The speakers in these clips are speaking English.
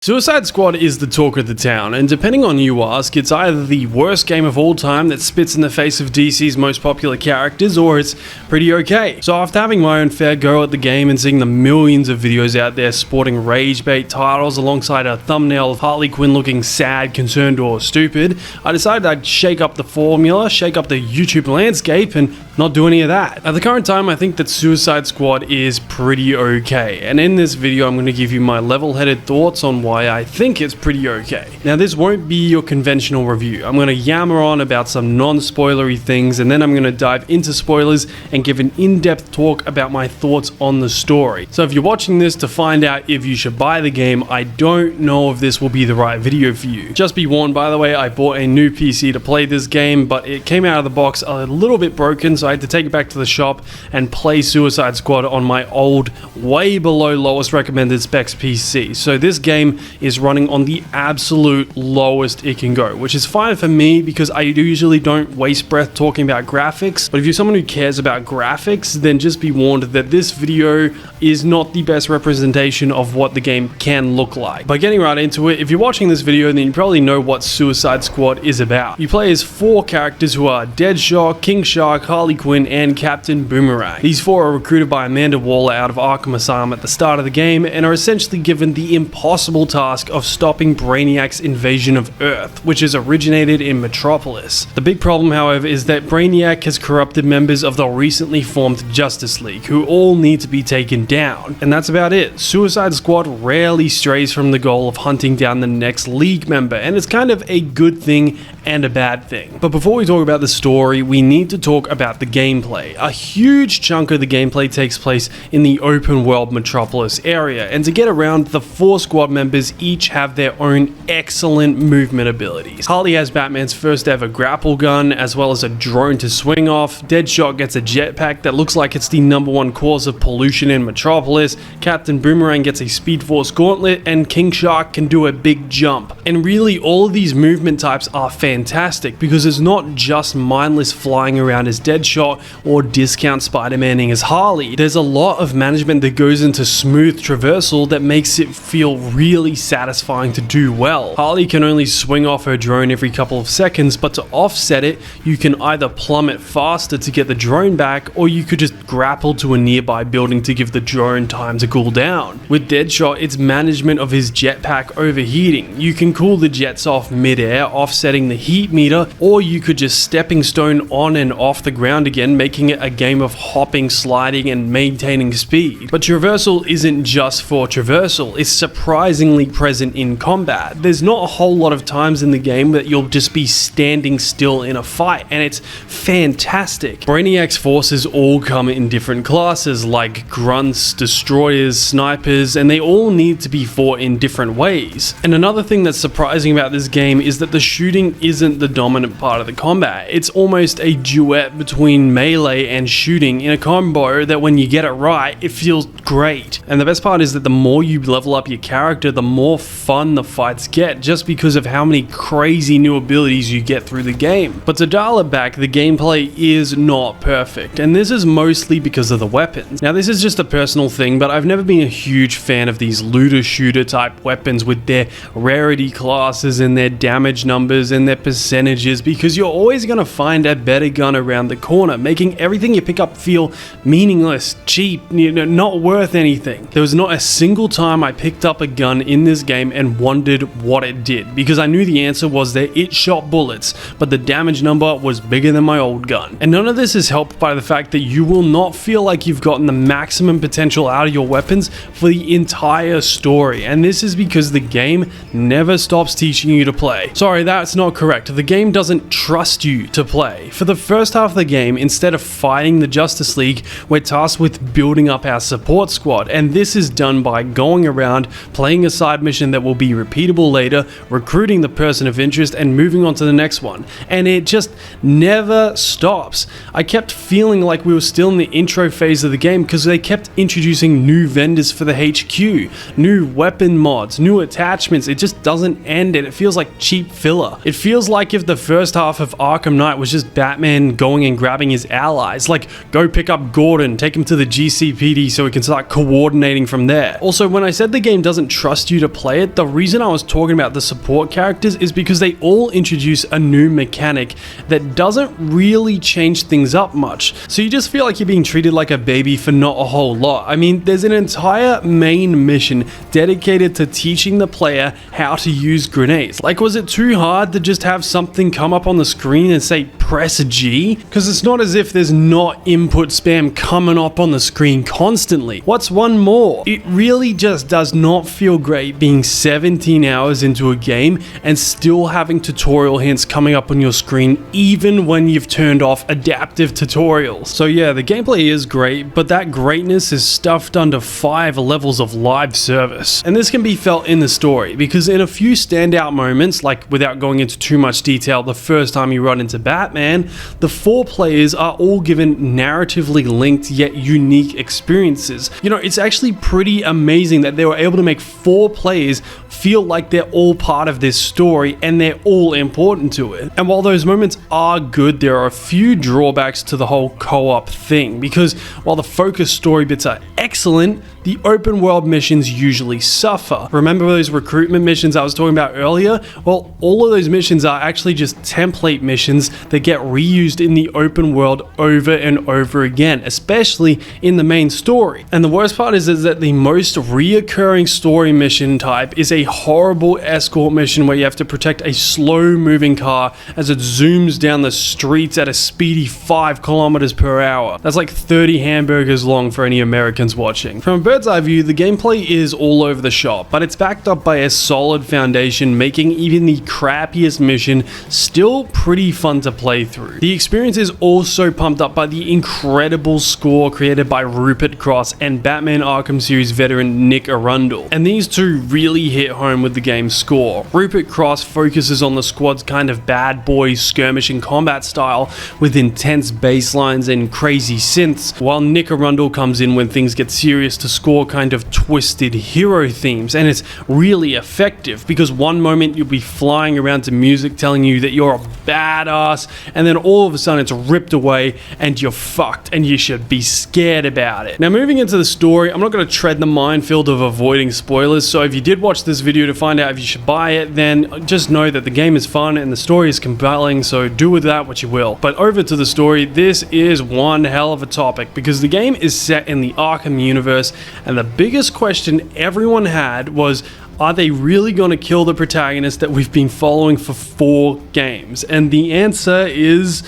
Suicide Squad is the talk of the town, and depending on who you ask, it's either the worst game of all time that spits in the face of DC's most popular characters, or it's pretty okay. So after having my own fair go at the game and seeing the millions of videos out there sporting rage bait titles alongside a thumbnail of Harley Quinn looking sad, concerned, or stupid, I decided I'd shake up the formula, shake up the YouTube landscape, and not do any of that. At the current time, I think that Suicide Squad is pretty okay, and in this video I'm going to give you my level-headed thoughts on why I think it's pretty okay. Now this won't be your conventional review. I'm going to yammer on about some non-spoilery things, and then I'm going to dive into spoilers and give an in-depth talk about my thoughts on the story. So if you're watching this to find out if you should buy the game, I don't know if this will be the right video for you. Just be warned, by the way, I bought a new PC to play this game, but it came out of the box a little bit broken, so I had to take it back to the shop and play Suicide Squad on my old, way below lowest recommended specs PC. So this game is running on the absolute lowest it can go, which is fine for me because I usually don't waste breath talking about graphics. But if you're someone who cares about graphics, then just be warned that this video is not the best representation of what the game can look like. By getting right into it, if you're watching this video, then you probably know what Suicide Squad is about. You play as 4 characters who are Deadshot, King Shark, Harley Quinn, and Captain Boomerang. These 4 are recruited by Amanda Waller out of Arkham Asylum at the start of the game and are essentially given the impossible task of stopping Brainiac's invasion of Earth, which has originated in Metropolis. The big problem, however, is that Brainiac has corrupted members of the recently formed Justice League, who all need to be taken down. And that's about it. Suicide Squad rarely strays from the goal of hunting down the next League member, and it's kind of a good thing and a bad thing. But before we talk about the story, we need to talk about the gameplay. A huge chunk of the gameplay takes place in the open world Metropolis area, and to get around, the 4 squad members each have their own excellent movement abilities. Harley has Batman's first ever grapple gun, as well as a drone to swing off. Deadshot gets a jetpack that looks like it's the #1 cause of pollution in Metropolis. Captain Boomerang gets a Speed Force gauntlet, and King Shark can do a big jump. And really, all of these movement types are fantastic because it's not just mindless flying around as Deadshot or discount Spider-Maning as Harley. There's a lot of management that goes into smooth traversal that makes it feel really satisfying to do well. Harley can only swing off her drone every couple of seconds, but to offset it, you can either plummet faster to get the drone back, or you could just grapple to a nearby building to give the drone time to cool down. With Deadshot, it's management of his jetpack overheating. You can cool the jets off mid-air, offsetting the heat meter, or you could just stepping stone on and off the ground again, making it a game of hopping, sliding, and maintaining speed. But traversal isn't just for traversal, it's surprisingly present in combat. There's not a whole lot of times in the game that you'll just be standing still in a fight, and it's fantastic. Brainiac's forces all come in different classes like grunts, destroyers, snipers, and they all need to be fought in different ways. And another thing that's surprising about this game is that the shooting isn't the dominant part of the combat. It's almost a duet between melee and shooting in a combo that when you get it right, it feels great. And the best part is that the more you level up your character, the more fun the fights get, just because of how many crazy new abilities you get through the game. But to dial it back, the gameplay is not perfect, and this is mostly because of the weapons. Now this is just a personal thing, but I've never been a huge fan of these looter shooter type weapons with their rarity classes and their damage numbers and their percentages, because you're always going to find a better gun around the corner, making everything you pick up feel meaningless, cheap, not worth anything. There was not a single time I picked up a gun in this game and wondered what it did, because I knew the answer was that it shot bullets, but the damage number was bigger than my old gun. And none of this is helped by the fact that you will not feel like you've gotten the maximum potential out of your weapons for the entire story, and this is because the game never stops teaching you to play. Sorry, that's not correct. The game doesn't trust you to play. For the first half of the game, instead of fighting the Justice League, we're tasked with building up our support squad, and this is done by going around, playing a side mission that will be repeatable later, recruiting the person of interest, and moving on to the next one. And it just never stops. I kept feeling like we were still in the intro phase of the game because they kept introducing new vendors for the HQ, new weapon mods, new attachments. It just doesn't end, and it feels like cheap filler. It feels like if the first half of Arkham Knight was just Batman going and grabbing grabbing his allies, like go pick up Gordon, take him to the GCPD so we can start coordinating from there. Also, when I said the game doesn't trust you to play it, the reason I was talking about the support characters is because they all introduce a new mechanic that doesn't really change things up much. So you just feel like you're being treated like a baby for not a whole lot. I mean, there's an entire main mission dedicated to teaching the player how to use grenades. Like, was it too hard to just have something come up on the screen and say press G? Because it's not as if there's not input spam coming up on the screen constantly. What's one more? It really just does not feel great being 17 hours into a game and still having tutorial hints coming up on your screen even when you've turned off adaptive tutorials. So yeah, the gameplay is great, but that greatness is stuffed under 5 levels of live service. And this can be felt in the story, because in a few standout moments, like without going into too much detail, the first time you run into Batman, the 4 players are all given narratively linked yet unique experiences. You know, it's actually pretty amazing that they were able to make 4 players feel like they're all part of this story and they're all important to it. And while those moments are good, there are a few drawbacks to the whole co-op thing, because while the focus story bits are excellent, the open world missions usually suffer. Remember those recruitment missions I was talking about earlier? Well, all of those missions are actually just template missions that get reused in the open world over and over again, especially in the main story. And the worst part is that the most reoccurring story mission type is a horrible escort mission where you have to protect a slow moving car as it zooms down the streets at a speedy 5 kilometers per hour. That's like 30 hamburgers long for any Americans watching. From a bird's eye view, the gameplay is all over the shop, but it's backed up by a solid foundation, making even the crappiest mission still pretty fun to play through. The experience is also pumped up by the incredible score created by Rupert Cross and Batman Arkham series veteran Nick Arundel. And these two really hit home with the game's score. Rupert Cross focuses on the squad's kind of bad boy skirmishing combat style with intense bass lines and crazy synths, while Nick Arundel comes in when things get serious to score kind of twisted hero themes. And it's really effective because one moment you'll be flying around to music telling you that you're a badass, and then all of a sudden it's ripped away and you're fucked and you should be scared about it. Now, moving into the story, I'm not going to tread the minefield of avoiding spoilers, so if you did watch this video to find out if you should buy it, then just know that the game is fun and the story is compelling, so do with that what you will. But over to the story, this is one hell of a topic because the game is set in the Arkham universe, and the biggest question everyone had was, are they really going to kill the protagonist that we've been following for 4 games? And the answer is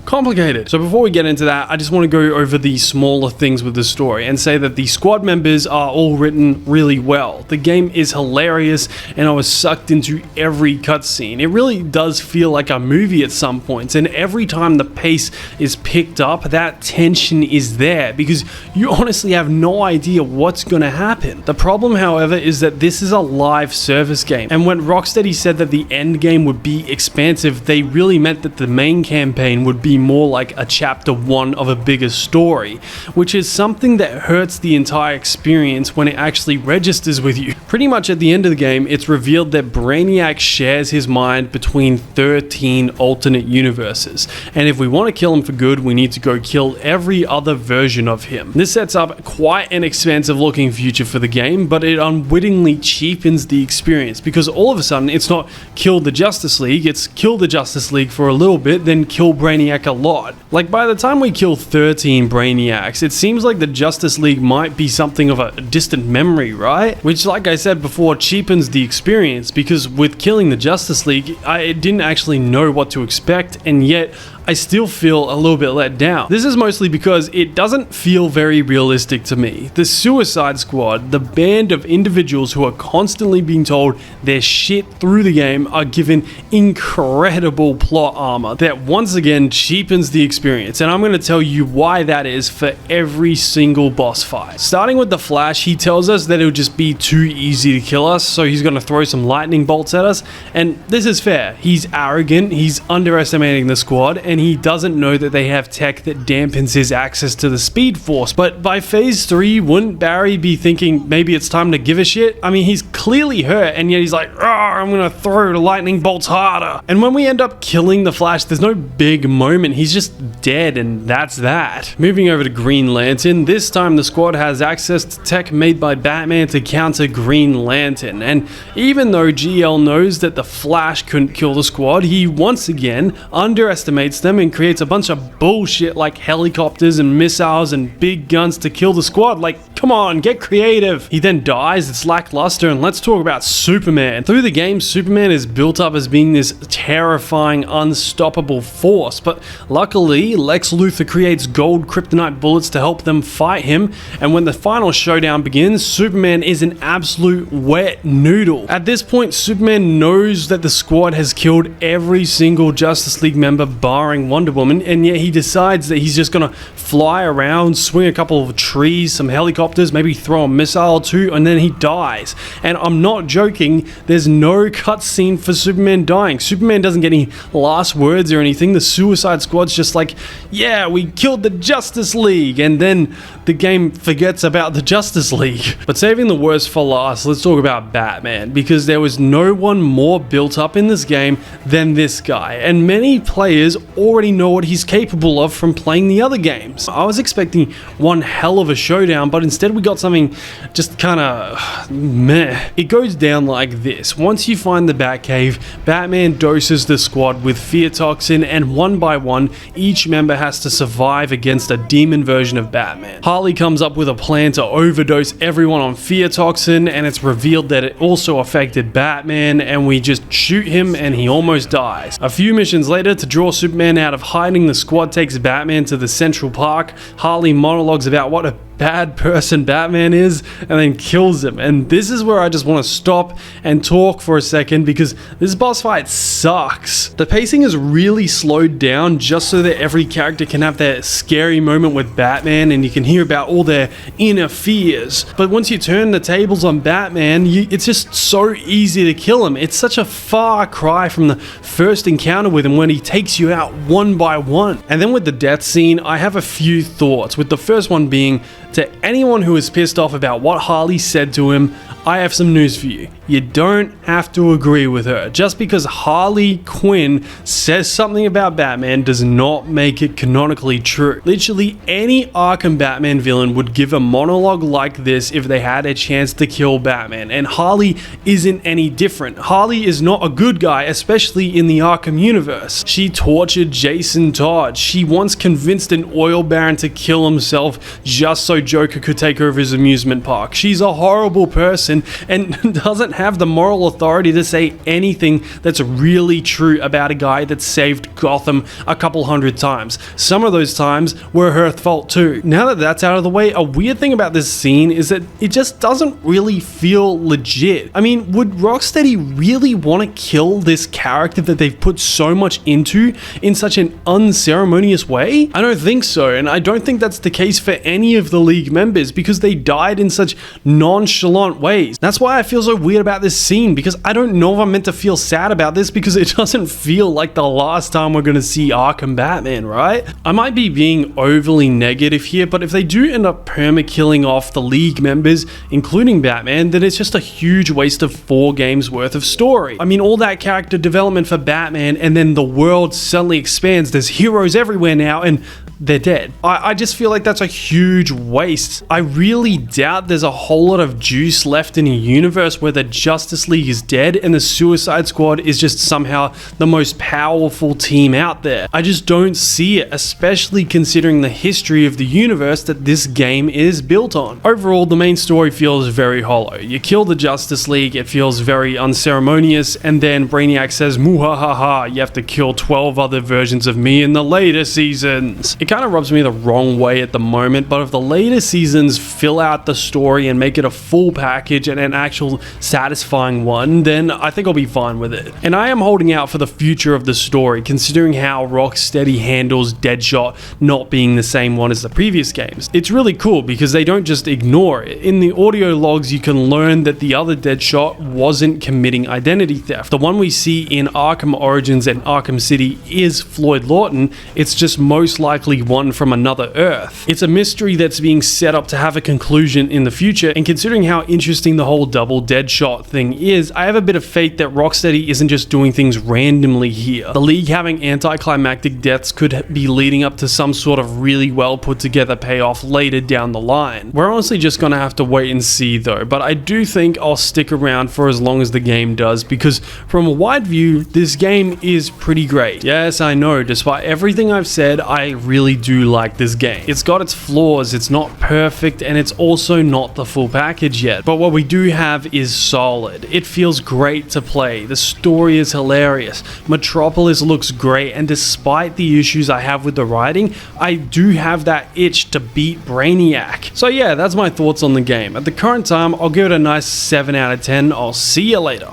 complicated. So before we get into that, I just want to go over the smaller things with the story and say that the squad members are all written really well. The game is hilarious and I was sucked into every cutscene. It really does feel like a movie at some points, and every time the pace is picked up, that tension is there because you honestly have no idea what's going to happen. The problem, however, is that this is a live service game, and when Rocksteady said that the end game would be expansive, they really meant that the main campaign would be more like a chapter 1 of a bigger story, which is something that hurts the entire experience when it actually registers with you. Pretty much at the end of the game, it's revealed that Brainiac shares his mind between 13 alternate universes, and if we want to kill him for good, we need to go kill every other version of him. This sets up quite an expansive looking future for the game, but it unwittingly cheapens the experience because all of a sudden it's not kill the Justice League, it's kill the Justice League for a little bit, then kill Brainiac a lot. Like, by the time we kill 13 Brainiacs, it seems like the Justice League might be something of a distant memory, right? Which, like I said before, cheapens the experience because with killing the Justice League, I didn't actually know what to expect, and yet I still feel a little bit let down. This is mostly because it doesn't feel very realistic to me. The Suicide Squad, the band of individuals who are constantly being told their shit through the game, are given incredible plot armor that once again cheapens the experience, and I'm going to tell you why that is for every single boss fight. Starting with the Flash, he tells us that it would just be too easy to kill us, so he's going to throw some lightning bolts at us, and this is fair. He's arrogant, he's underestimating the squad, and and he doesn't know that they have tech that dampens his access to the Speed Force. But by phase 3, wouldn't Barry be thinking maybe it's time to give a shit? I mean, he's clearly hurt, and yet he's like, I'm gonna throw the lightning bolts harder. And when we end up killing the Flash, there's no big moment. He's just dead, and that's that. Moving over to Green Lantern, this time the squad has access to tech made by Batman to counter Green Lantern. And even though GL knows that the Flash couldn't kill the squad, he once again underestimates them and creates a bunch of bullshit like helicopters and missiles and big guns to kill the squad. Like, come on, get creative. He then dies, it's lackluster, and let's talk about Superman. Through the game, Superman is built up as being this terrifying, unstoppable force, but luckily, Lex Luthor creates gold kryptonite bullets to help them fight him, and when the final showdown begins, Superman is an absolute wet noodle. At this point, Superman knows that the squad has killed every single Justice League member barring Wonder Woman, and yet he decides that he's just gonna fly around, swing a couple of trees, some helicopters, maybe throw a missile or two, and then he dies. And I'm not joking, there's no cutscene for Superman dying. Superman doesn't get any last words or anything. The Suicide Squad's just like, yeah, we killed the Justice League, and then the game forgets about the Justice League. But saving the worst for last, let's talk about Batman, because there was no one more built up in this game than this guy, and many players already know what he's capable of from playing the other games. I was expecting one hell of a showdown, but instead we got something just kind of meh. It goes down like this. Once you find the Batcave, Batman doses the squad with fear toxin, and one by one, each member has to survive against a demon version of Batman. Harley comes up with a plan to overdose everyone on fear toxin, and it's revealed that it also affected Batman, and we just shoot him and he almost dies. A few missions later, to draw Superman out of hiding, the squad takes Batman to the Central Park. Harley monologues about what a bad person Batman is and then kills him. And this is where I just want to stop and talk for a second, because this boss fight sucks. The pacing is really slowed down just so that every character can have their scary moment with Batman and you can hear about all their inner fears. But once you turn the tables on Batman, it's just so easy to kill him. It's such a far cry from the first encounter with him when he takes you out one by one. And then with the death scene, I have a few thoughts, with the first one being, to anyone who is pissed off about what Harley said to him, I have some news for you. You don't have to agree with her. Just because Harley Quinn says something about Batman does not make it canonically true. Literally any Arkham Batman villain would give a monologue like this if they had a chance to kill Batman, and Harley isn't any different. Harley is not a good guy, especially in the Arkham universe. She tortured Jason Todd. She once convinced an oil baron to kill himself just so Joker could take over his amusement park. She's a horrible person and doesn't have the moral authority to say anything that's really true about a guy that saved Gotham a couple hundred times. Some of those times were her fault too. Now that that's out of the way, a weird thing about this scene is that it just doesn't really feel legit. I mean, would Rocksteady really want to kill this character that they've put so much into in such an unceremonious way? I don't think so, and I don't think that's the case for any of the League members, because they died in such nonchalant ways. That's why I feel so weird about this scene, because I don't know if I'm meant to feel sad about this, because it doesn't feel like the last time we're going to see Arkham Batman, right? I might be being overly negative here, but if they do end up perma-killing off the League members, including Batman, then it's just a huge waste of 4 games worth of story. I mean, all that character development for Batman, and then the world suddenly expands, there's heroes everywhere now, and they're dead. I just feel like that's a huge waste. I really doubt there's a whole lot of juice left in a universe where the Justice League is dead and the Suicide Squad is just somehow the most powerful team out there. I just don't see it, especially considering the history of the universe that this game is built on. Overall, the main story feels very hollow. You kill the Justice League, it feels very unceremonious, and then Brainiac says, "Muhahaha, you have to kill 12 other versions of me in the later seasons." It kind of rubs me the wrong way at the moment, but if the later seasons fill out the story and make it a full package and an actual satisfying one, then I think I'll be fine with it. And I am holding out for the future of the story, considering how Rocksteady handles Deadshot not being the same one as the previous games. It's really cool because they don't just ignore it. In the audio logs, you can learn that the other Deadshot wasn't committing identity theft. The one we see in Arkham Origins and Arkham City is Floyd Lawton. It's just most likely one from another Earth. It's a mystery that's being set up to have a conclusion in the future, and considering how interesting the whole double Deadshot thing is, I have a bit of faith that Rocksteady isn't just doing things randomly here. The League having anticlimactic deaths could be leading up to some sort of really well put together payoff later down the line. We're honestly just gonna have to wait and see though, but I do think I'll stick around for as long as the game does, because from a wide view, this game is pretty great. Yes, I know, despite everything I've said, I really do like this game. It's got its flaws, it's not perfect, and it's also not the full package yet, but what we do have is solid. It feels great to play, the story is hilarious, Metropolis looks great, and despite the issues I have with the writing, I do have that itch to beat Brainiac. So yeah, that's my thoughts on the game. At the current time, I'll give it a nice 7 out of 10. I'll see you later.